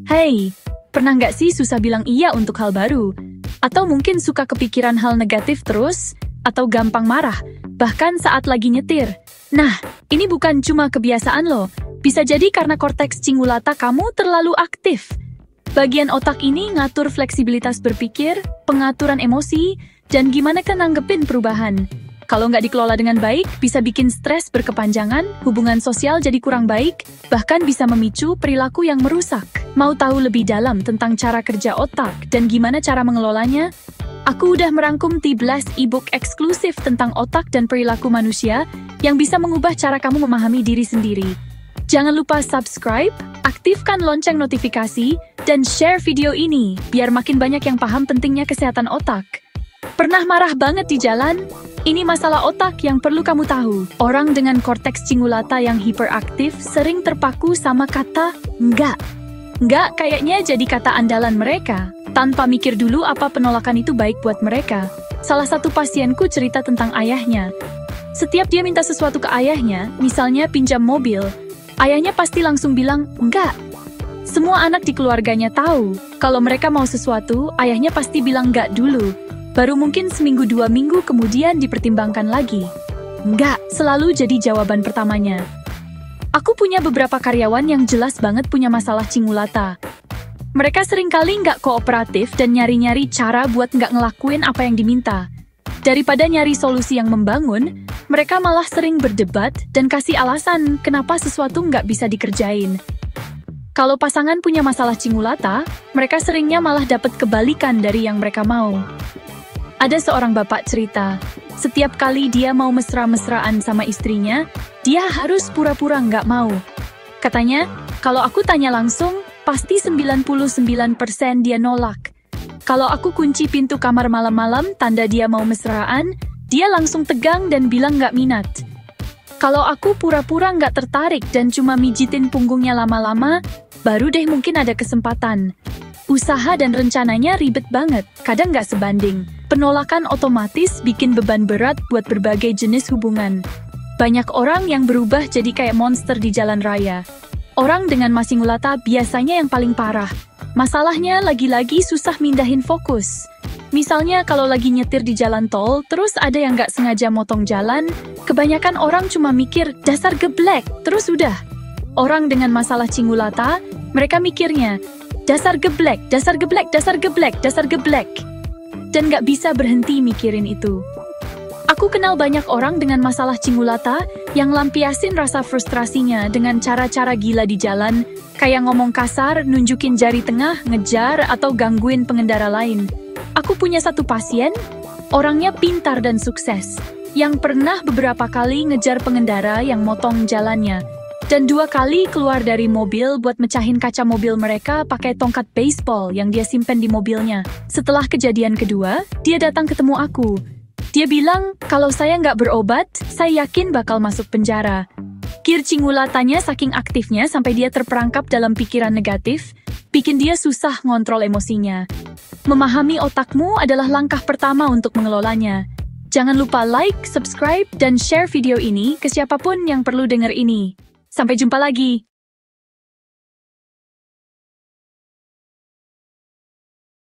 Hey, pernah nggak sih susah bilang iya untuk hal baru? Atau mungkin suka kepikiran hal negatif terus? Atau gampang marah, bahkan saat lagi nyetir? Nah, ini bukan cuma kebiasaan loh. Bisa jadi karena korteks cingulata kamu terlalu aktif. Bagian otak ini ngatur fleksibilitas berpikir, pengaturan emosi, dan gimana kan nanggepin perubahan. Kalau nggak dikelola dengan baik, bisa bikin stres berkepanjangan, hubungan sosial jadi kurang baik, bahkan bisa memicu perilaku yang merusak. Mau tahu lebih dalam tentang cara kerja otak dan gimana cara mengelolanya? Aku udah merangkum 13 e-book eksklusif tentang otak dan perilaku manusia yang bisa mengubah cara kamu memahami diri sendiri. Jangan lupa subscribe, aktifkan lonceng notifikasi, dan share video ini biar makin banyak yang paham pentingnya kesehatan otak. Pernah marah banget di jalan? Ini masalah otak yang perlu kamu tahu. Orang dengan korteks cingulata yang hiperaktif sering terpaku sama kata enggak. Enggak kayaknya jadi kata andalan mereka, tanpa mikir dulu apa penolakan itu baik buat mereka. Salah satu pasienku cerita tentang ayahnya. Setiap dia minta sesuatu ke ayahnya, misalnya pinjam mobil, ayahnya pasti langsung bilang enggak. Semua anak di keluarganya tahu, kalau mereka mau sesuatu, ayahnya pasti bilang enggak dulu. Baru mungkin seminggu 2 minggu kemudian dipertimbangkan lagi. Enggak, selalu jadi jawaban pertamanya. Aku punya beberapa karyawan yang jelas banget punya masalah cingulata. Mereka seringkali nggak kooperatif dan nyari-nyari cara buat nggak ngelakuin apa yang diminta. Daripada nyari solusi yang membangun, mereka malah sering berdebat dan kasih alasan kenapa sesuatu nggak bisa dikerjain. Kalau pasangan punya masalah cingulata, mereka seringnya malah dapat kebalikan dari yang mereka mau. Ada seorang bapak cerita, setiap kali dia mau mesra-mesraan sama istrinya, dia harus pura-pura nggak mau. Katanya, kalau aku tanya langsung, pasti 99% dia nolak. Kalau aku kunci pintu kamar malam-malam, tanda dia mau mesraan, dia langsung tegang dan bilang nggak minat. Kalau aku pura-pura nggak tertarik dan cuma mijitin punggungnya lama-lama, baru deh mungkin ada kesempatan. Usaha dan rencananya ribet banget, kadang nggak sebanding. Penolakan otomatis bikin beban berat buat berbagai jenis hubungan. Banyak orang yang berubah jadi kayak monster di jalan raya. Orang dengan cingulata biasanya yang paling parah. Masalahnya lagi-lagi susah mindahin fokus. Misalnya kalau lagi nyetir di jalan tol, terus ada yang nggak sengaja motong jalan, kebanyakan orang cuma mikir, dasar geblek, terus udah. Orang dengan masalah cingulata, mereka mikirnya, dasar geblek, dasar geblek, dasar geblek, dasar geblek. Dan nggak bisa berhenti mikirin itu. Aku kenal banyak orang dengan masalah cingulata yang lampiasin rasa frustrasinya dengan cara-cara gila di jalan, kayak ngomong kasar, nunjukin jari tengah, ngejar, atau gangguin pengendara lain. Aku punya satu pasien, orangnya pintar dan sukses, yang pernah beberapa kali ngejar pengendara yang motong jalannya, dan 2 kali keluar dari mobil buat mecahin kaca mobil mereka pakai tongkat baseball yang dia simpen di mobilnya. Setelah kejadian kedua, dia datang ketemu aku. Dia bilang, kalau saya nggak berobat, saya yakin bakal masuk penjara. Kir cingulatanya saking aktifnya sampai dia terperangkap dalam pikiran negatif, bikin dia susah ngontrol emosinya. Memahami otakmu adalah langkah pertama untuk mengelolanya. Jangan lupa like, subscribe, dan share video ini ke siapapun yang perlu denger ini. Sampai jumpa lagi!